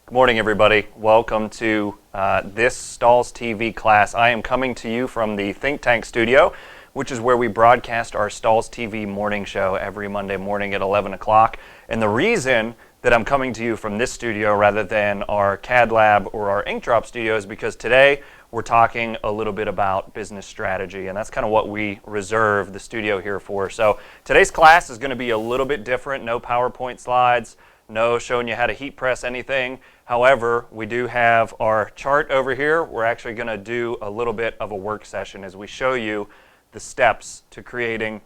Good morning, everybody. Welcome to this Stahls TV class. I am coming to you from the Think Tank studio, which is where we broadcast our Stahls TV morning show every Monday morning at 11 o'clock. And the reason that I'm coming to you from this studio rather than our CAD lab or our ink drop studio is because today we're talking a little bit about business strategy, and that's kind of what we reserve the studio here for. So today's class is going to be a little bit different. No PowerPoint slides, no showing you how to heat press anything. However, we do have our chart over here. We're actually going to do a little bit of a work session as we show you the steps to creating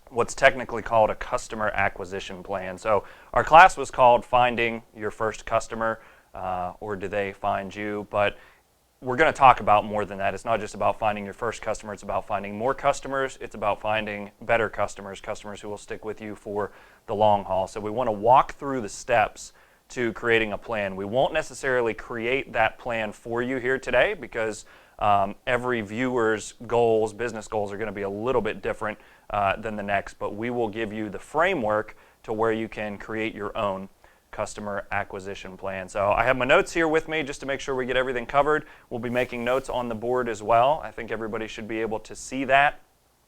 what's technically called a customer acquisition plan. So our class was called Finding Your First Customer, or Do They Find You? But we're going to talk about more than that. It's not just about finding your first customer. It's about finding more customers. It's about finding better customers, customers who will stick with you for the long haul. So we want to walk through the steps to creating a plan. We won't necessarily create that plan for you here today because every viewer's goals, business goals, are going to be a little bit different than the next, but we will give you the framework to where you can create your own customer acquisition plan. So I have my notes here with me just to make sure we get everything covered. We'll be making notes on the board as well. I think everybody should be able to see that.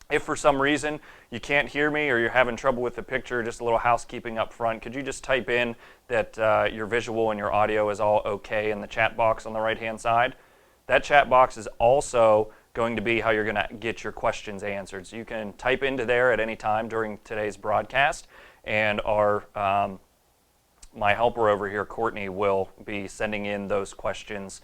If for some reason you can't hear me or you're having trouble with the picture, just a little housekeeping up front, could you just type in that your visual and your audio is all okay in the chat box on the right-hand side? That chat box is also going to be how you're going to get your questions answered. So you can type into there at any time during today's broadcast, and my helper over here, Courtney, will be sending in those questions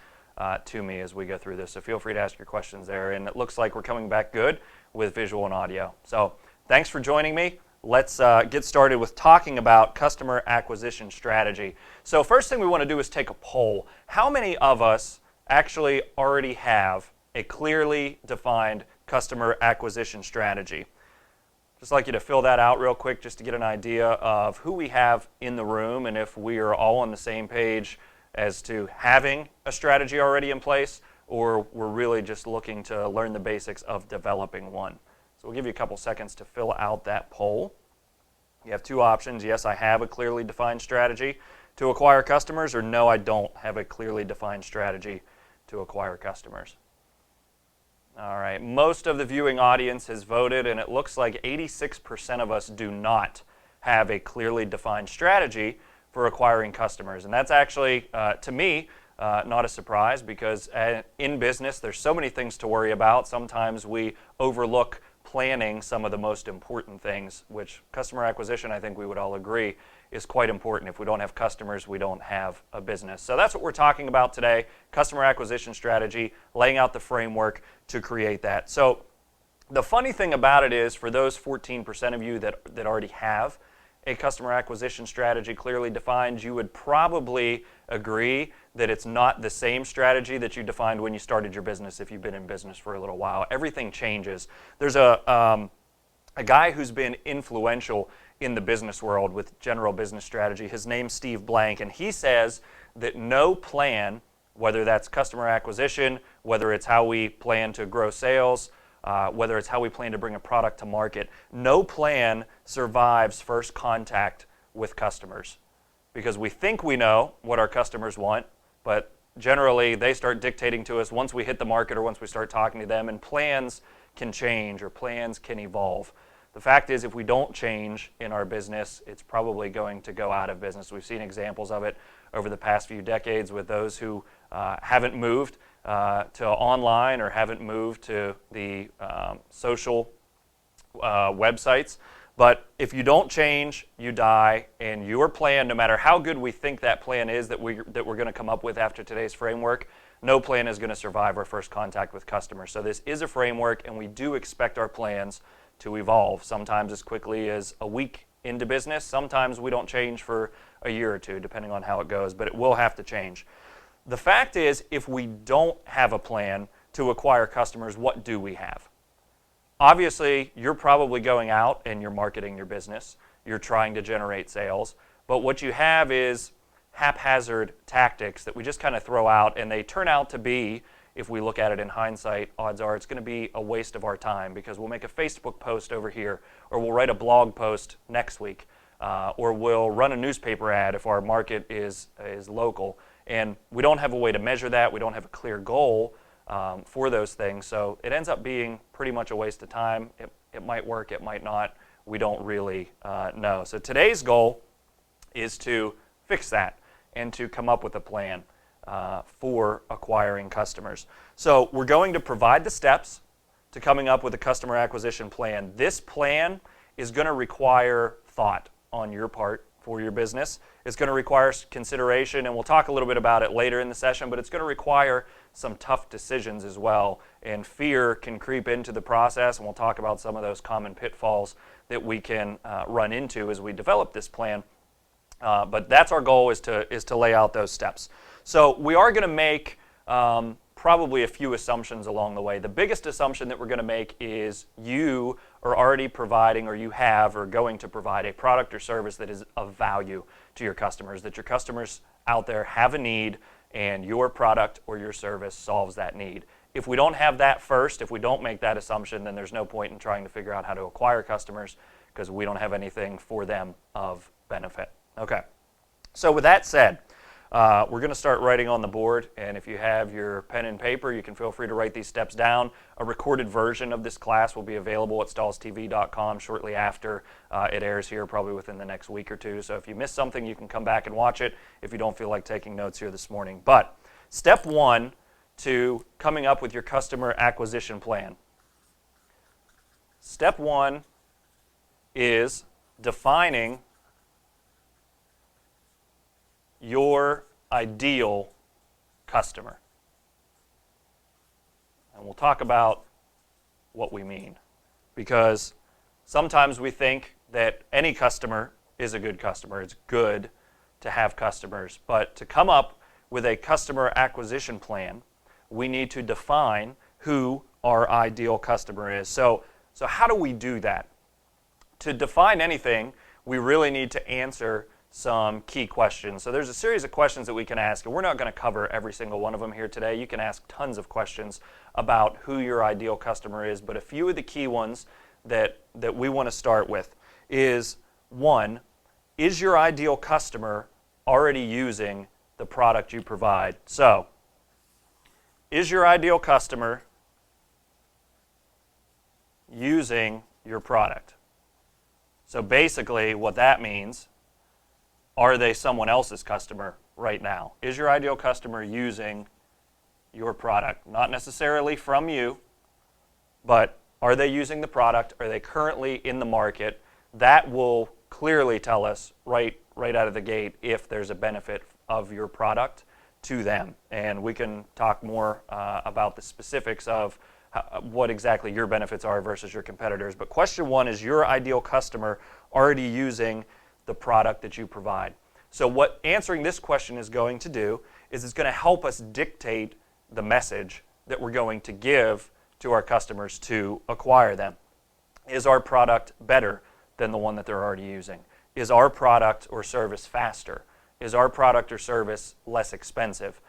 to me as we go through this. So feel free to ask your questions there. And it looks like we're coming back good with visual and audio. So thanks for joining me. Let's get started with talking about customer acquisition strategy. So first thing we want to do is take a poll. How many of us actually already have a clearly defined customer acquisition strategy? Just like you to fill that out real quick just to get an idea of who we have in the room and if we are all on the same page as to having a strategy already in place, or we're really just looking to learn the basics of developing one. So we'll give you a couple seconds to fill out that poll. You have two options. Yes, I have a clearly defined strategy to acquire customers, or no, I don't have a clearly defined strategy to acquire customers. All right, most of the viewing audience has voted, and it looks like 86% of us do not have a clearly defined strategy for acquiring customers. And that's actually, to me, not a surprise, because in business, there's so many things to worry about. Sometimes we overlook planning some of the most important things, which customer acquisition, I think we would all agree, is quite important. If we don't have customers, we don't have a business. So that's what we're talking about today, customer acquisition strategy, laying out the framework to create that. So the funny thing about it is, for those 14% of you that already have a customer acquisition strategy clearly defined, you would probably agree that it's not the same strategy that you defined when you started your business if you've been in business for a little while. Everything changes. There's a guy who's been influential in the business world with general business strategy. His name's Steve Blank, and he says that no plan, whether that's customer acquisition, whether it's how we plan to grow sales, whether it's how we plan to bring a product to market, no plan survives first contact with customers. Because we think we know what our customers want, but generally they start dictating to us once we hit the market or once we start talking to them, and plans can change or plans can evolve. The fact is, if we don't change in our business, it's probably going to go out of business. We've seen examples of it over the past few decades with those who haven't moved to online or haven't moved to the social websites. But if you don't change, you die, and your plan, no matter how good we think that plan is that we're going to come up with after today's framework, no plan is going to survive our first contact with customers. So this is a framework, and we do expect our plans to evolve, sometimes as quickly as a week into business. Sometimes we don't change for a year or two, depending on how it goes, but it will have to change. The fact is, if we don't have a plan to acquire customers, what do we have? Obviously, you're probably going out and you're marketing your business. You're trying to generate sales. But what you have is haphazard tactics that we just kind of throw out, and they turn out to be, if we look at it in hindsight, odds are it's going to be a waste of our time, because we'll make a Facebook post over here, or we'll write a blog post next week, or we'll run a newspaper ad if our market is local, And we don't have a way to measure that. We don't have a clear goal for those things. So it ends up being pretty much a waste of time. It might work, it might not. We don't really know. So today's goal is to fix that and to come up with a plan for acquiring customers. So we're going to provide the steps to coming up with a customer acquisition plan. This plan is going to require thought on your part for your business. It's going to require consideration, and we'll talk a little bit about it later in the session, but it's going to require some tough decisions as well, and fear can creep into the process, and we'll talk about some of those common pitfalls that we can run into as we develop this plan. But that's our goal, is to lay out those steps. So we are going to make probably a few assumptions along the way. The biggest assumption that we're going to make is you are already providing, or you have, or going to provide a product or service that is of value to your customers, that your customers out there have a need and your product or your service solves that need. If we don't have that first, if we don't make that assumption, then there's no point in trying to figure out how to acquire customers, because we don't have anything for them of benefit. Okay, so with that said, we're going to start writing on the board, and if you have your pen and paper, you can feel free to write these steps down. A recorded version of this class will be available at stahlstv.com shortly after it airs here, probably within the next week or two. So if you missed something, you can come back and watch it if you don't feel like taking notes here this morning. But step one to coming up with your customer acquisition plan. Step one is defining your ideal customer. And we'll talk about what we mean, because sometimes we think that any customer is a good customer. It's good to have customers, but to come up with a customer acquisition plan, we need to define who our ideal customer is. So how do we do that? To define anything, we really need to answer some key questions. So there's a series of questions that we can ask, and we're not going to cover every single one of them here today. You can ask tons of questions about who your ideal customer is, but a few of the key ones that we want to start with is, one, is your ideal customer already using the product you provide? So, is your ideal customer using your product? So basically what that means, are they someone else's customer right now? Is your ideal customer using your product? Not necessarily from you, but are they using the product? Are they currently in the market? That will clearly tell us right out of the gate if there's a benefit of your product to them. And we can talk more about the specifics of what exactly your benefits are versus your competitors. But question one is your ideal customer already using the product that you provide? So what answering this question is going to do is it's going to help us dictate the message that we're going to give to our customers to acquire them. Is our product better than the one that they're already using? Is our product or service faster? Is our product or service less expensive?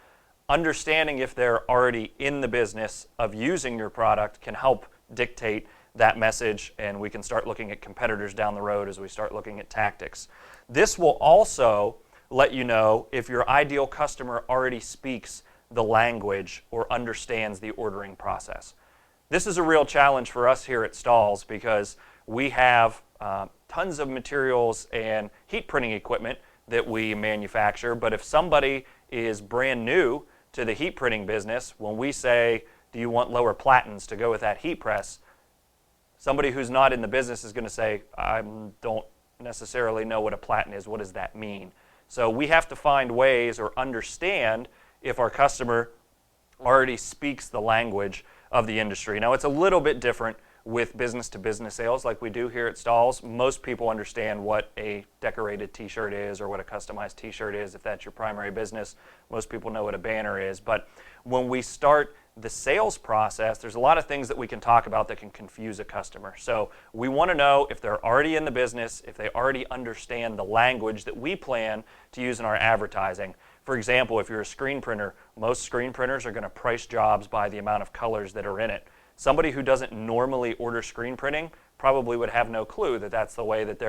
Understanding if they're already in the business of using your product can help dictate that message, and we can start looking at competitors down the road as we start looking at tactics. This will also let you know if your ideal customer already speaks the language or understands the ordering process. This is a real challenge for us here at Stahls, because we have tons of materials and heat printing equipment that we manufacture, but if somebody is brand new to the heat printing business, when we say, do you want lower platens to go with that heat press, somebody who's not in the business is going to say, I don't necessarily know what a platen is. What does that mean? So we have to find ways or understand if our customer already speaks the language of the industry. Now, it's a little bit different with business-to-business sales like we do here at Stahls. Most people understand what a decorated t-shirt is or what a customized t-shirt is if that's your primary business. Most people know what a banner is. But when we start the sales process, there's a lot of things that we can talk about that can confuse a customer. So we want to know if they're already in the business, if they already understand the language that we plan to use in our advertising. For example, if you're a screen printer, most screen printers are going to price jobs by the amount of colors that are in it. Somebody who doesn't normally order screen printing probably would have no clue that that's the way that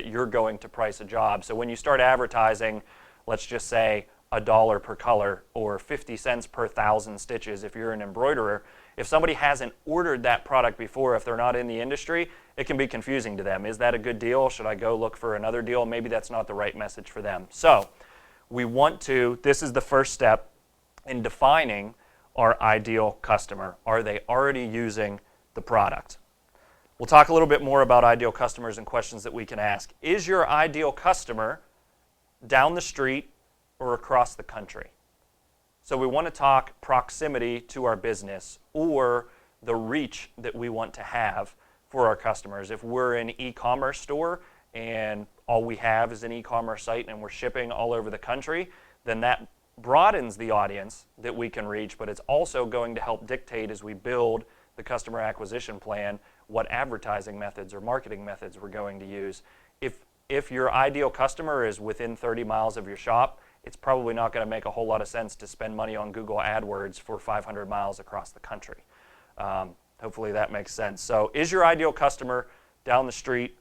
you're going to price a job. So when you start advertising, let's just say $1 per color or 50 cents per 1,000 stitches if you're an embroiderer. If somebody hasn't ordered that product before, if they're not in the industry, it can be confusing to them. Is that a good deal? Should I go look for another deal? Maybe that's not the right message for them. So we want to, this is the first step in defining our ideal customer. Are they already using the product? We'll talk a little bit more about ideal customers and questions that we can ask. Is your ideal customer down the street or across the country? So we want to talk proximity to our business or the reach that we want to have for our customers. If we're an e-commerce store and all we have is an e-commerce site and we're shipping all over the country, then that broadens the audience that we can reach, but it's also going to help dictate as we build the customer acquisition plan what advertising methods or marketing methods we're going to use. If your ideal customer is within 30 miles of your shop, it's probably not going to make a whole lot of sense to spend money on Google AdWords for 500 miles across the country. Hopefully that makes sense. So is your ideal customer down the street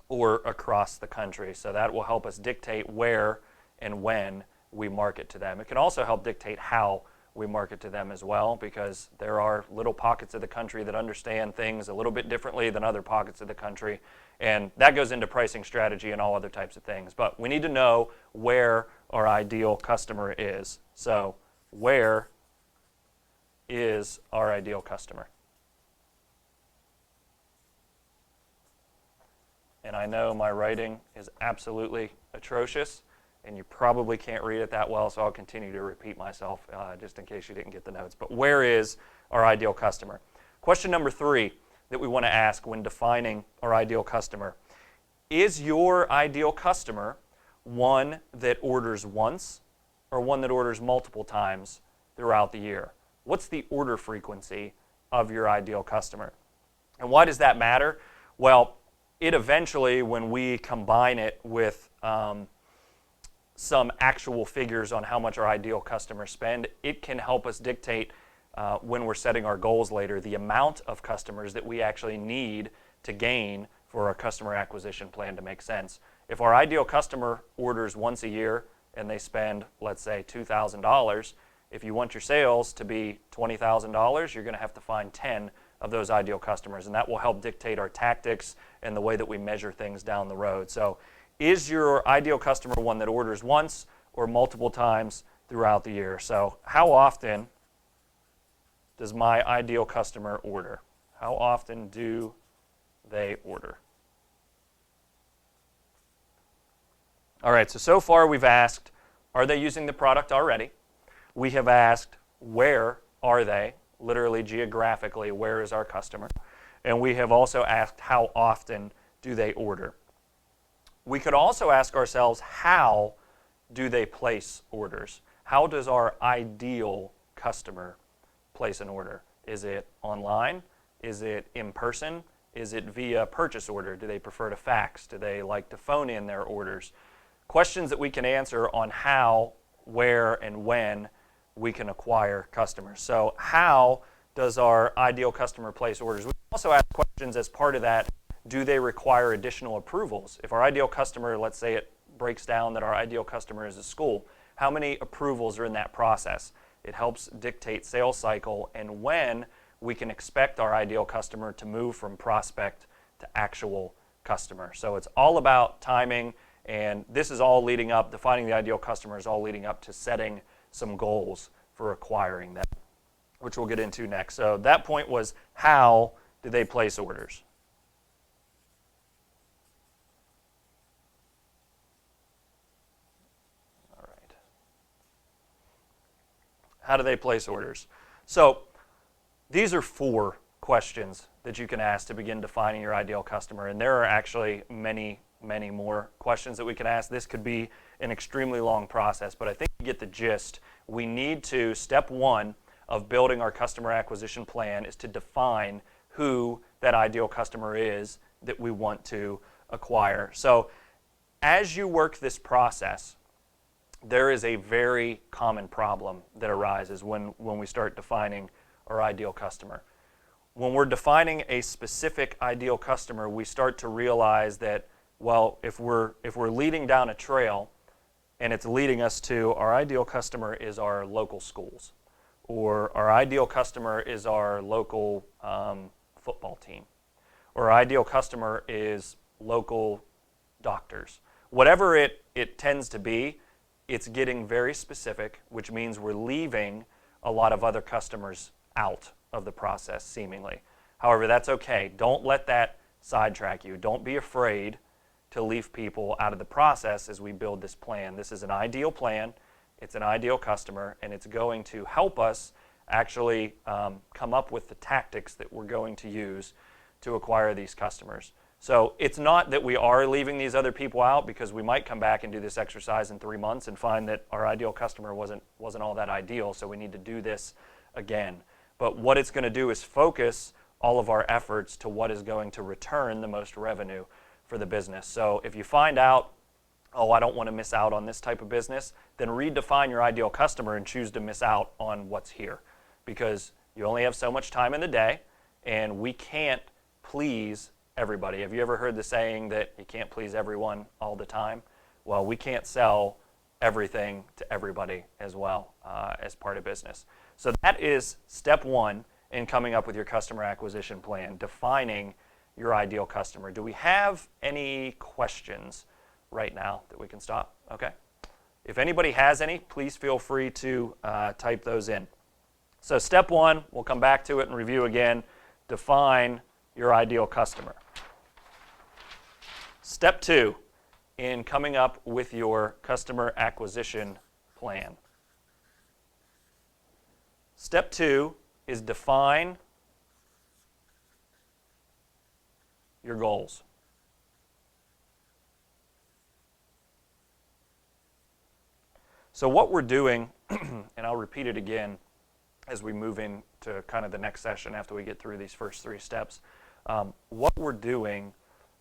or across the country? So that will help us dictate where and when we market to them. It can also help dictate how we market to them as well, because there are little pockets of the country that understand things a little bit differently than other pockets of the country, and that goes into pricing strategy and all other types of things. But we need to know where our ideal customer is. So where is our ideal customer? And I know my writing is absolutely atrocious, and you probably can't read it that well, so I'll continue to repeat myself just in case you didn't get the notes. But where is our ideal customer? Question number 3 that we want to ask when defining our ideal customer. Is your ideal customer one that orders once or one that orders multiple times throughout the year? What's the order frequency of your ideal customer? And why does that matter? Well, it eventually, when we combine it with some actual figures on how much our ideal customers spend, it can help us dictate when we're setting our goals later the amount of customers that we actually need to gain for our customer acquisition plan to make sense. If our ideal customer orders once a year and they spend, let's say, $2,000, if you want your sales to be $20,000, you're going to have to find 10 of those ideal customers, and that will help dictate our tactics and the way that we measure things down the road. So is your ideal customer one that orders once or multiple times throughout the year? So how often does my ideal customer order? How often do they order? All right, so far we've asked, are they using the product already? We have asked, where are they? Literally geographically, where is our customer? And we have also asked, how often do they order? We could also ask ourselves, how do they place orders? How does our ideal customer place an order? Is it online? Is it in person? Is it via purchase order? Do they prefer to fax? Do they like to phone in their orders? Questions that we can answer on how, where, and when we can acquire customers. So how does our ideal customer place orders? We can also ask questions as part of that. Do they require additional approvals? If our ideal customer, let's say it breaks down that our ideal customer is a school, how many approvals are in that process? It helps dictate sales cycle and when we can expect our ideal customer to move from prospect to actual customer. So it's all about timing, and this is all leading up, defining the ideal customer is all leading up to setting some goals for acquiring them, which we'll get into next. So that point was, how do they place orders? All right. How do they place orders? So these are 4 questions that you can ask to begin defining your ideal customer, and there are actually many more questions that we can ask. This could be an extremely long process, but I think you get the gist. We need to, step 1 of building our customer acquisition plan is to define who that ideal customer is that we want to acquire. So as you work this process, there is a very common problem that arises when we start defining our ideal customer. When we're defining a specific ideal customer, we start to realize that, well, if we're leading down a trail and it's leading us to our ideal customer is our local schools, or our ideal customer is our local football team, or our ideal customer is local doctors. Whatever it tends to be, it's getting very specific, which means we're leaving a lot of other customers out of the process, seemingly. However, that's okay. Don't let that sidetrack you. Don't be afraid to leave people out of the process as we build this plan. This is an ideal plan, it's an ideal customer, and it's going to help us actually come up with the tactics that we're going to use to acquire these customers. So it's not that we are leaving these other people out, because we might come back and do this exercise in 3 months and find that our ideal customer wasn't all that ideal, so we need to do this again. But what it's going to do is focus all of our efforts to what is going to return the most revenue for the business. So if you find out, oh, I don't want to miss out on this type of business, then redefine your ideal customer and choose to miss out on what's here, because you only have so much time in the day, and we can't please everybody. Have you ever heard the saying that you can't please everyone all the time? Well, we can't sell everything to everybody as well as part of business. So that is step one in coming up with your customer acquisition plan, defining your ideal customer. Do we have any questions right now that we can stop? Okay. If anybody has any, please feel free to type those in. So step one, we'll come back to it and review again, define your ideal customer. Step two in coming up with your customer acquisition plan. Step two is define your goals. So what we're doing, and I'll repeat it again as we move into kind of the next session after we get through these first three steps, what we're doing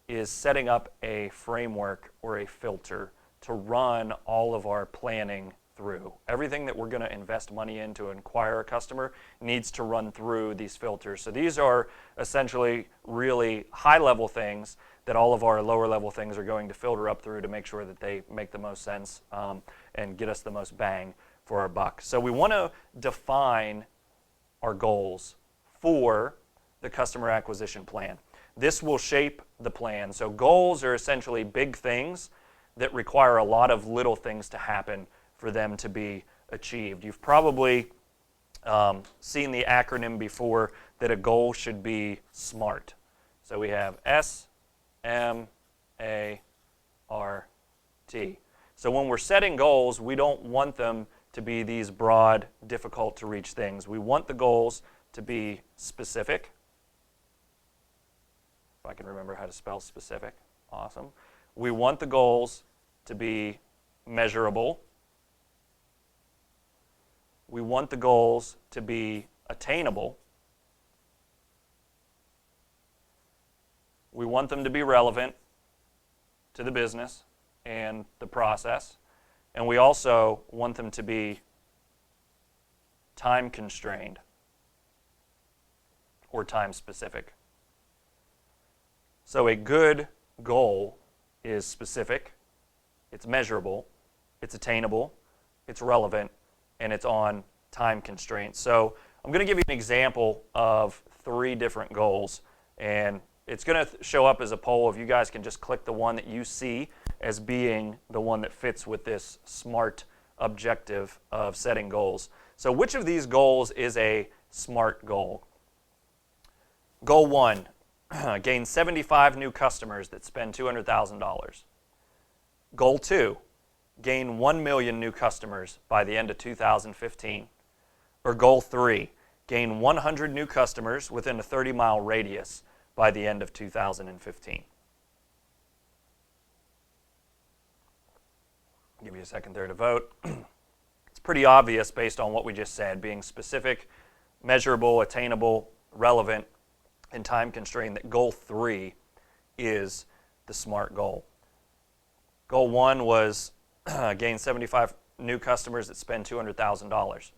is setting up a framework or a filter to run all of our planning through. Everything that we're going to invest money in to acquire a customer needs to run through these filters. So these are essentially really high-level things that all of our lower-level things are going to filter up through to make sure that they make the most sense and get us the most bang for our buck. So we want to define our goals for the customer acquisition plan. This will shape the plan. So goals are essentially big things that require a lot of little things to happen for them to be achieved. You've probably seen the acronym before that a goal should be SMART. So we have S-M-A-R-T. So when we're setting goals, we don't want them to be these broad, difficult to reach things. We want the goals to be specific. If I can remember how to spell specific, awesome. We want the goals to be measurable. We want the goals to be attainable. We want them to be relevant to the business and the process. And we also want them to be time constrained or time specific. So a good goal is specific, it's measurable, it's attainable, it's relevant, and it's on time constraints. So I'm going to give you an example of 3 different goals, and it's going to show up as a poll. If you guys can just click the one that you see as being the one that fits with this SMART objective of setting goals. So which of these goals is a SMART goal? Goal 1, gain 75 new customers that spend $200,000. Goal 2, gain 1 million new customers by the end of 2015. Or goal 3, gain 100 new customers within a 30-mile radius by the end of 2015. I'll give you a second there to vote. It's pretty obvious based on what we just said, being specific, measurable, attainable, relevant, and time constrained, that goal 3 is the SMART goal. Goal 1 was gain 75 new customers that spend $200,000.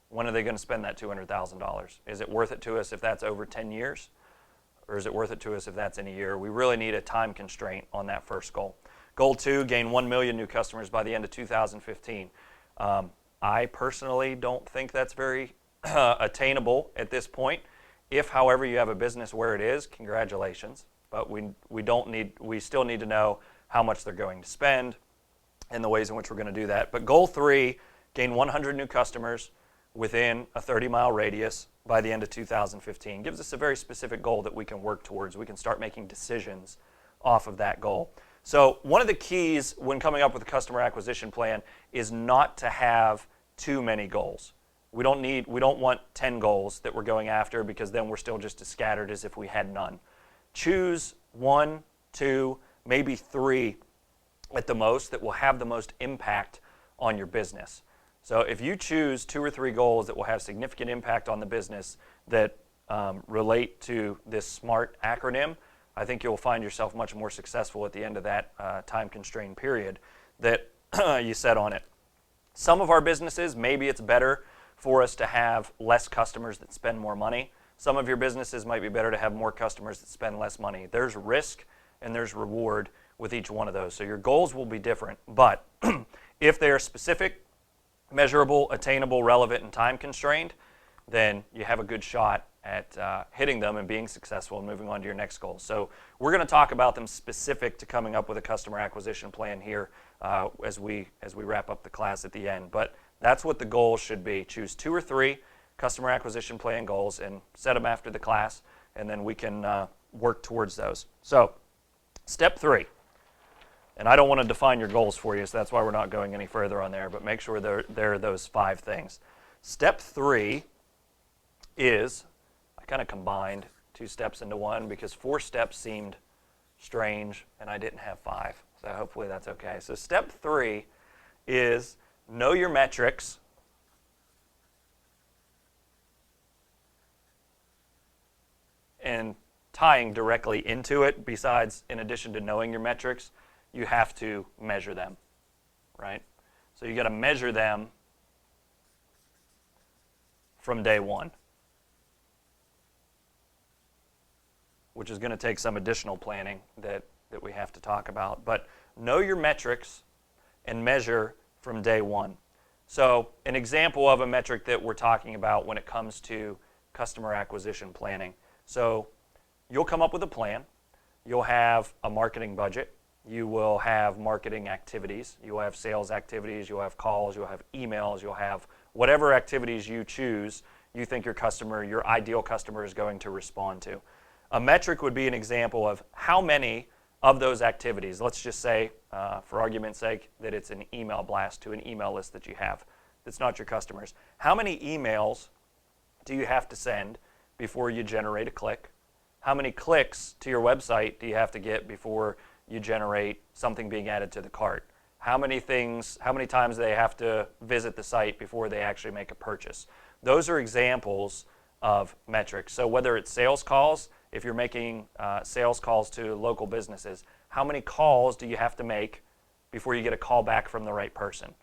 When are they going to spend that $200,000? Is it worth it to us if that's over 10 years? Or is it worth it to us if that's in a year? We really need a time constraint on that first goal. Goal 2, gain 1 million new customers by the end of 2015. I personally don't think that's very attainable at this point. If, however, you have a business where it is, congratulations. But we still need to know how much they're going to spend and the ways in which we're going to do that. But goal 3, gain 100 new customers within a 30-mile radius by the end of 2015. Gives us a very specific goal that we can work towards. We can start making decisions off of that goal. So one of the keys when coming up with a customer acquisition plan is not to have too many goals. We don't want 10 goals that we're going after, because then we're still just as scattered as if we had none. Choose 1, 2, maybe 3 at the most that will have the most impact on your business. So if you choose 2 or 3 goals that will have significant impact on the business that relate to this SMART acronym, I think you'll find yourself much more successful at the end of that time-constrained period that you set on it. Some of our businesses, maybe it's better for us to have less customers that spend more money. Some of your businesses might be better to have more customers that spend less money. There's risk and there's reward with each one of those. So your goals will be different, but if they are specific, measurable, attainable, relevant, and time-constrained, then you have a good shot at hitting them and being successful and moving on to your next goal. So we're going to talk about them specific to coming up with a customer acquisition plan here as we wrap up the class at the end. But that's what the goals should be. Choose 2 or 3 customer acquisition plan goals and set them after the class, and then we can work towards those. So step 3. And I don't want to define your goals for you, so that's why we're not going any further on there, but make sure there are those 5 things. Step 3 is, I kind of combined 2 steps into one because 4 steps seemed strange and I didn't have 5. So hopefully that's okay. So step 3 is know your metrics, and tying directly into it, besides, in addition to knowing your metrics, you have to measure them, right? So you got to measure them from day 1, which is going to take some additional planning that we have to talk about. But know your metrics and measure from day 1. So an example of a metric that we're talking about when it comes to customer acquisition planning. So you'll come up with a plan. You'll have a marketing budget. You will have marketing activities. You'll have sales activities. You'll have calls. You'll have emails. You'll have whatever activities you choose you think your ideal customer is going to respond to. A metric would be an example of how many of those activities, let's just say, for argument's sake, that it's an email blast to an email list that you have that's not your customers. How many emails do you have to send before you generate a click? How many clicks to your website do you have to get before you generate something being added to the cart? How many times do they have to visit the site before they actually make a purchase? Those are examples of metrics. So whether it's sales calls, if you're making sales calls to local businesses, how many calls do you have to make before you get a call back from the right person?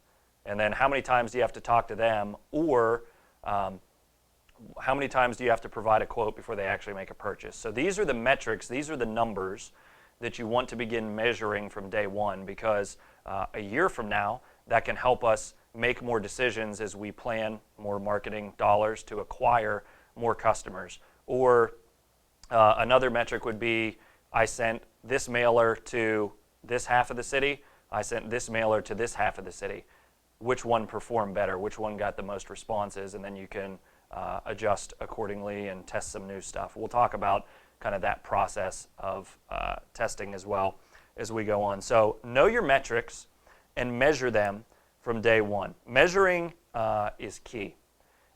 And then how many times do you have to talk to them, or how many times do you have to provide a quote before they actually make a purchase? So these are the metrics, these are the numbers that you want to begin measuring from day 1, because a year from now, that can help us make more decisions as we plan more marketing dollars to acquire more customers. Or another metric would be, I sent this mailer to this half of the city, I sent this mailer to this half of the city. Which one performed better? Which one got the most responses? And then you can adjust accordingly and test some new stuff. We'll talk about kind of that process of testing as well as we go on. So know your metrics and measure them from day 1. Measuring is key.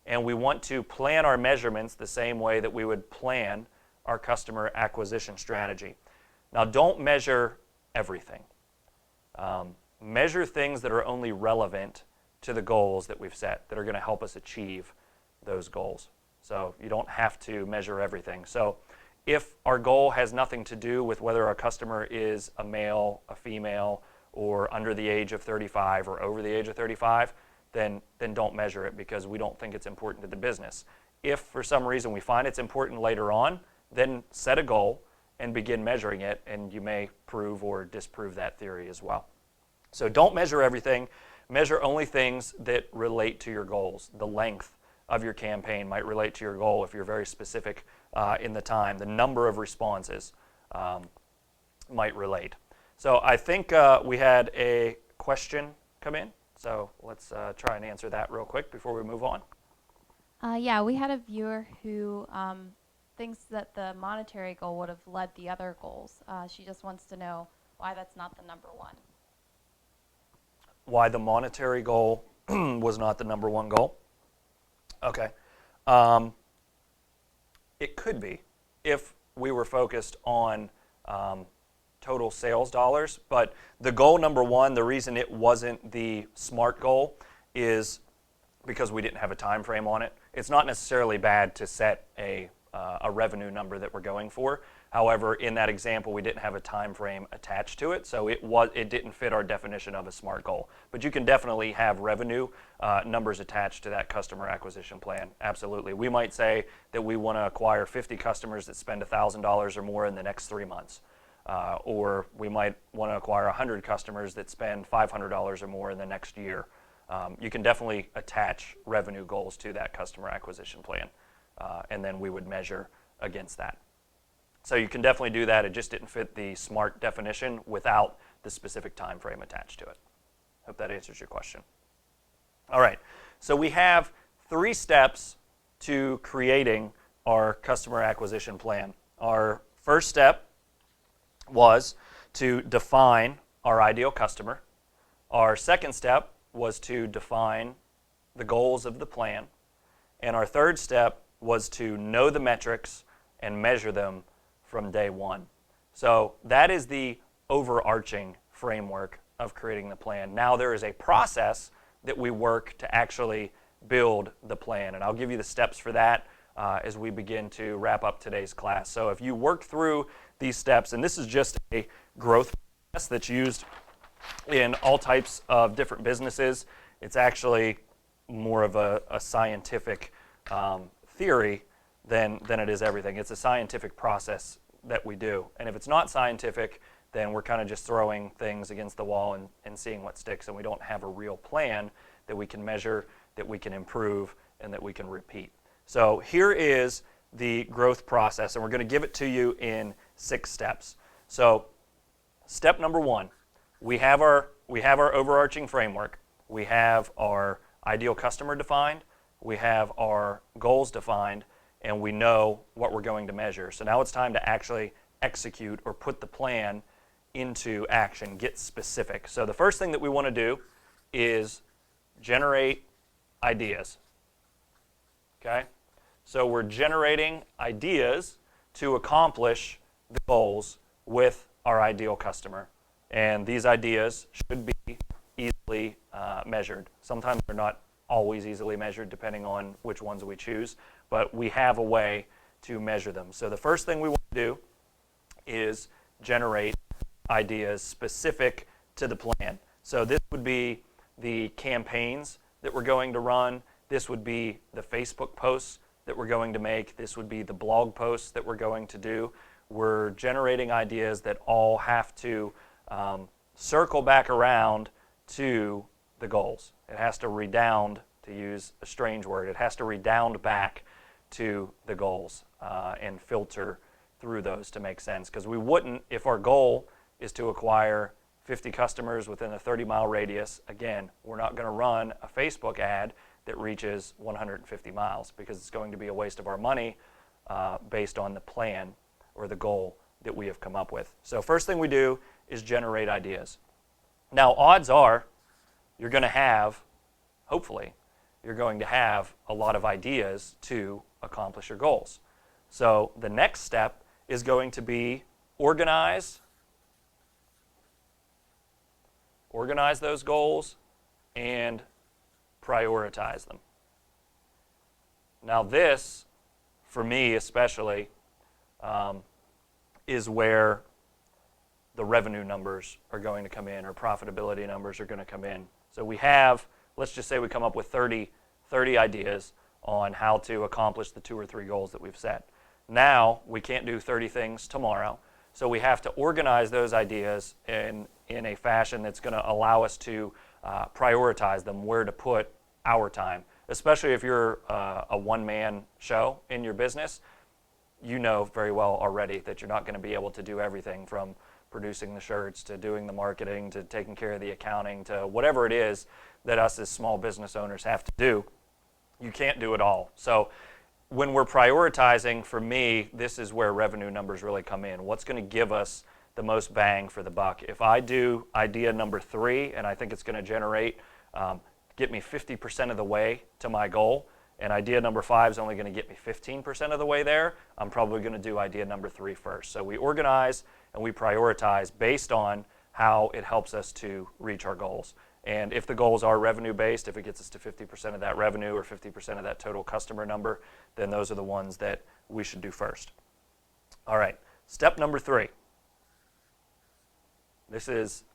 And we want to plan our measurements the same way that we would plan our customer acquisition strategy. Now, don't measure everything. Measure things that are only relevant to the goals that we've set, that are going to help us achieve those goals. So you don't have to measure everything. So if our goal has nothing to do with whether our customer is a male, a female, or under the age of 35 or over the age of 35, then don't measure it, because we don't think it's important to the business. If for some reason we find it's important later on, then set a goal and begin measuring it, and you may prove or disprove that theory as well. So don't measure everything. Measure only things that relate to your goals. The length of your campaign might relate to your goal if you're very specific in the time. The number of responses might relate. So I think we had a question come in. So let's try and answer that real quick before we move on. Yeah, we had a viewer who thinks that the monetary goal would have led the other goals. She just wants to know why that's not the number one. Why the monetary goal was not the number one goal? Okay. It could be if we were focused on total sales dollars, but the goal number one, the reason it wasn't the SMART goal is because we didn't have a time frame on it. It's not necessarily bad to set a revenue number that we're going for. However, in that example, we didn't have a time frame attached to it, so it didn't fit our definition of a SMART goal. But you can definitely have revenue numbers attached to that customer acquisition plan. Absolutely. We might say that we want to acquire 50 customers that spend $1,000 or more in the next 3 months. Or we might want to acquire 100 customers that spend $500 or more in the next year. You can definitely attach revenue goals to that customer acquisition plan, and then we would measure against that. So you can definitely do that. It just didn't fit the SMART definition without the specific time frame attached to it. Hope that answers your question. All right, so we have 3 steps to creating our customer acquisition plan. Our first step was to define our ideal customer. Our second step was to define the goals of the plan. And our third step was to know the metrics and measure them from day one. So that is the overarching framework of creating the plan. Now there is a process that we work to actually build the plan, and I'll give you the steps for that as we begin to wrap up today's class. So if you work through these steps, and this is just a growth process that's used in all types of different businesses, it's actually more of a scientific theory than it is everything. It's a scientific process that we do. And if it's not scientific, then we're kind of just throwing things against the wall and seeing what sticks, and we don't have a real plan that we can measure, that we can improve, and that we can repeat. So here is the growth process, and we're going to give it to you in 6 steps. So step number 1, we have our overarching framework. We have our ideal customer defined. We have our goals defined, and we know what we're going to measure. So now it's time to actually execute or put the plan into action, get specific. So the first thing that we want to do is generate ideas. Okay? So we're generating ideas to accomplish the goals with our ideal customer. And these ideas should be easily measured. Sometimes they're not always easily measured depending on which ones we choose, but we have a way to measure them. So the first thing we want to do is generate ideas specific to the plan. So this would be the campaigns that we're going to run. This would be the Facebook posts that we're going to make. This would be the blog posts that we're going to do. We're generating ideas that all have to circle back around to the goals. It has to redound, to use a strange word, it has to redound back to the goals and filter through those to make sense. Because we wouldn't, if our goal is to acquire 50 customers within a 30-mile radius, again, we're not going to run a Facebook ad that reaches 150 miles because it's going to be a waste of our money based on the plan or the goal that we have come up with. So first thing we do is generate ideas. Now, odds are you're going to have, hopefully, you're going to have a lot of ideas to accomplish your goals. So the next step is going to be organize those goals and prioritize them. Now this, for me especially, is where the revenue numbers are going to come in, or profitability numbers are going to come in. So we have, let's just say we come up with 30 ideas on how to accomplish the 2 or 3 goals that we've set. Now, we can't do 30 things tomorrow, So we have to organize those ideas in a fashion that's going to allow us to prioritize them, where to put our time, especially if you're a one-man show in your business. You know very well already that you're not going to be able to do everything, from producing the shirts to doing the marketing to taking care of the accounting to whatever it is that us as small business owners have to do. You can't do it all. So when we're prioritizing, for me, this is where revenue numbers really come in. What's going to give us the most bang for the buck? If I do idea number 3 and I think it's going to generate, get me 50% of the way to my goal, and idea number 5 is only going to get me 15% of the way there, I'm probably going to do idea number 3 first. So we organize and we prioritize based on how it helps us to reach our goals. And if the goals are revenue-based, if it gets us to 50% of that revenue or 50% of that total customer number, then those are the ones that we should do first. All right, step number 3. This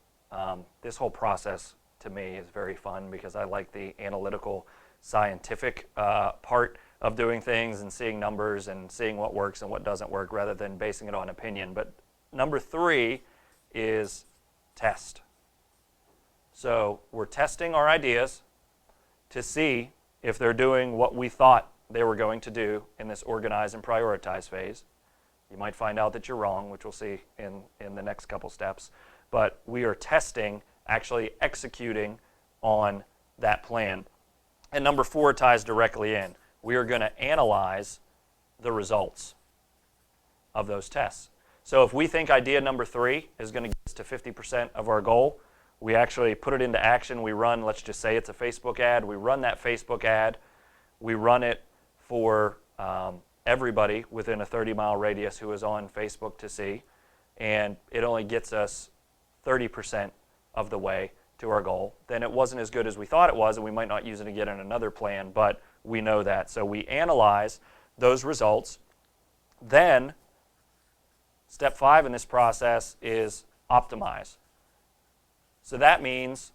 whole process to me is very fun because I like the analytical, scientific part of doing things and seeing numbers and seeing what works and what doesn't work rather than basing it on opinion. But number 3 is test. So we're testing our ideas to see if they're doing what we thought they were going to do in this organize and prioritize phase. You might find out that you're wrong, which we'll see in the next couple steps. But we are testing, actually executing on that plan. And number 4 ties directly in. We are going to analyze the results of those tests. So if we think idea number 3 is going to get us to 50% of our goal, we actually put it into action. We run, let's just say it's a Facebook ad. We run that Facebook ad. We run it for everybody within a 30-mile radius who is on Facebook to see. And it only gets us 30% of the way to our goal. Then it wasn't as good as we thought it was, and we might not use it again in another plan, but we know that. So we analyze those results. Then step 5 in this process is optimize. So that means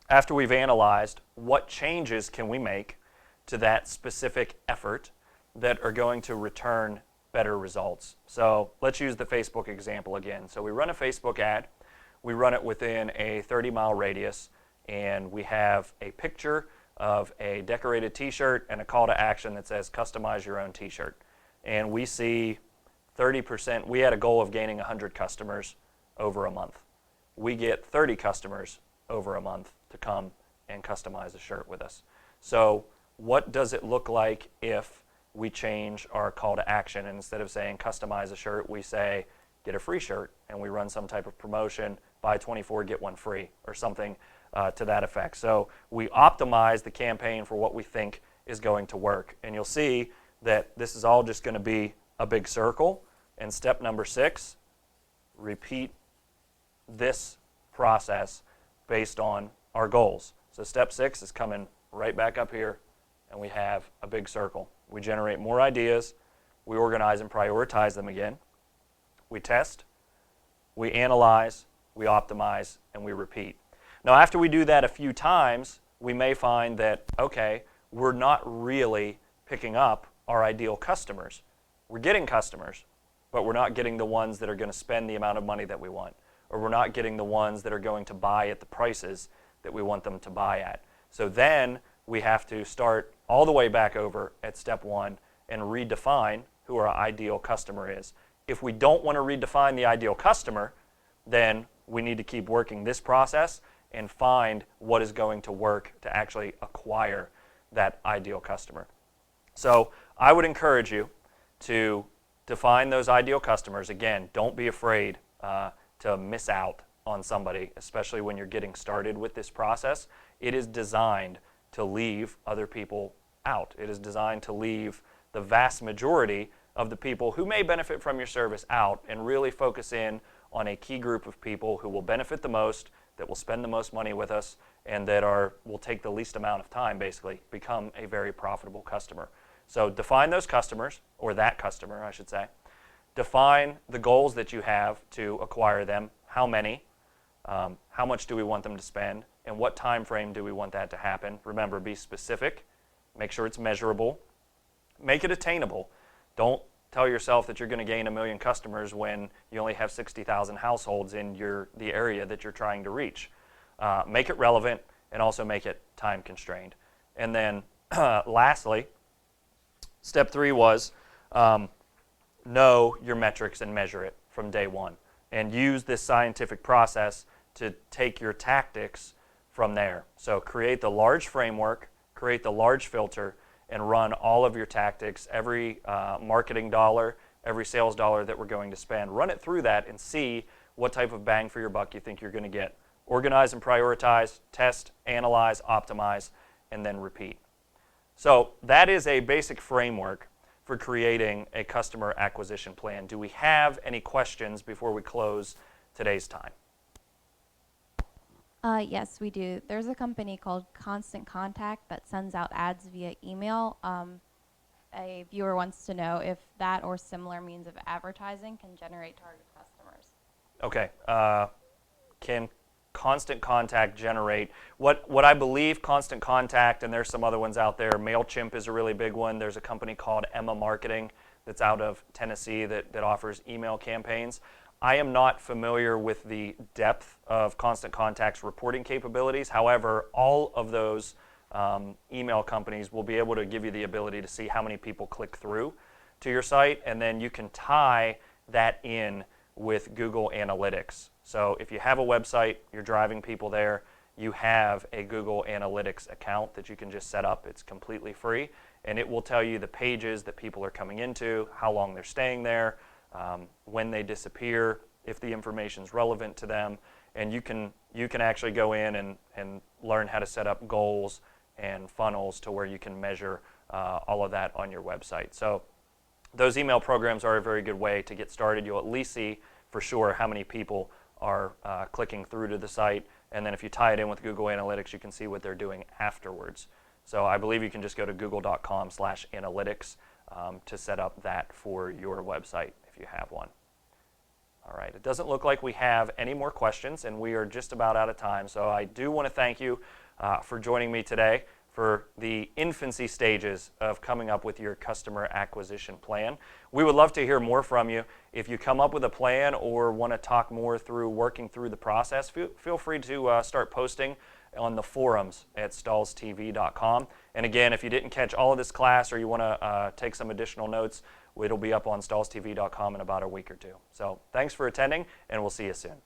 after we've analyzed, what changes can we make to that specific effort that are going to return better results? So let's use the Facebook example again. So we run a Facebook ad. We run it within a 30-mile radius, and we have a picture of a decorated t-shirt and a call to action that says customize your own t-shirt. And we see 30%. We had a goal of gaining 100 customers over a month. We get 30 customers over a month to come and customize a shirt with us. So what does it look like if we change our call to action, and instead of saying customize a shirt, we say get a free shirt, and we run some type of promotion, buy 24, get one free, or something to that effect. So we optimize the campaign for what we think is going to work. And you'll see that this is all just going to be a big circle. And step number 6, repeat this process based on our goals. So step 6 is coming right back up here, and we have a big circle. We generate more ideas, we organize and prioritize them again, we test, we analyze, we optimize, and we repeat. Now after we do that a few times, we may find that, okay, we're not really picking up our ideal customers. We're getting customers, but we're not getting the ones that are going to spend the amount of money that we want, or we're not getting the ones that are going to buy at the prices that we want them to buy at. So then we have to start all the way back over at step 1 and redefine who our ideal customer is. If we don't want to redefine the ideal customer, then we need to keep working this process and find what is going to work to actually acquire that ideal customer. So I would encourage you to define those ideal customers. Again, don't be afraid to miss out on somebody, especially when you're getting started with this process. It is designed to leave other people out. It is designed to leave the vast majority of the people who may benefit from your service out and really focus in on a key group of people who will benefit the most, that will spend the most money with us, and that will take the least amount of time, basically, become a very profitable customer. So define those customers, or that customer, I should say. Define the goals that you have to acquire them. How many? How much do we want them to spend? And what time frame do we want that to happen? Remember, be specific. Make sure it's measurable. Make it attainable. Don't tell yourself that you're going to gain 1 million customers when you only have 60,000 households in the area that you're trying to reach. Make it relevant and also make it time constrained. And then lastly, step 3 was know your metrics and measure it from day one. And use this scientific process to take your tactics from there. So create the large framework, create the large filter, and run all of your tactics, every marketing dollar, every sales dollar that we're going to spend. Run it through that and see what type of bang for your buck you think you're going to get. Organize and prioritize, test, analyze, optimize, and then repeat. So that is a basic framework for creating a customer acquisition plan. Do we have any questions before we close today's time? Yes, we do. There's a company called Constant Contact that sends out ads via email. A viewer wants to know if that or similar means of advertising can generate target customers. Okay. Can Constant Contact generate? What I believe Constant Contact, and there's some other ones out there, MailChimp is a really big one. There's a company called Emma Marketing that's out of Tennessee that offers email campaigns. I am not familiar with the depth of Constant Contact's reporting capabilities. However, all of those email companies will be able to give you the ability to see how many people click through to your site, and then you can tie that in with Google Analytics. So if you have a website, you're driving people there, you have a Google Analytics account that you can just set up. It's completely free, and it will tell you the pages that people are coming into, how long they're staying there, when they disappear, if the information is relevant to them, and you can actually go in and learn how to set up goals and funnels to where you can measure all of that on your website. So those email programs are a very good way to get started. You'll at least see for sure how many people are clicking through to the site, and then if you tie it in with Google Analytics, you can see what they're doing afterwards. So I believe you can just go to google.com/analytics to set up that for your website if you have one. All right, it doesn't look like we have any more questions, and we are just about out of time. So I do want to thank you for joining me today for the infancy stages of coming up with your customer acquisition plan. We would love to hear more from you. If you come up with a plan or want to talk more through working through the process, feel free to start posting on the forums at stahlstv.com. And again, if you didn't catch all of this class or you want to take some additional notes, it'll be up on stahlstv.com in about a week or two. So thanks for attending, and we'll see you soon.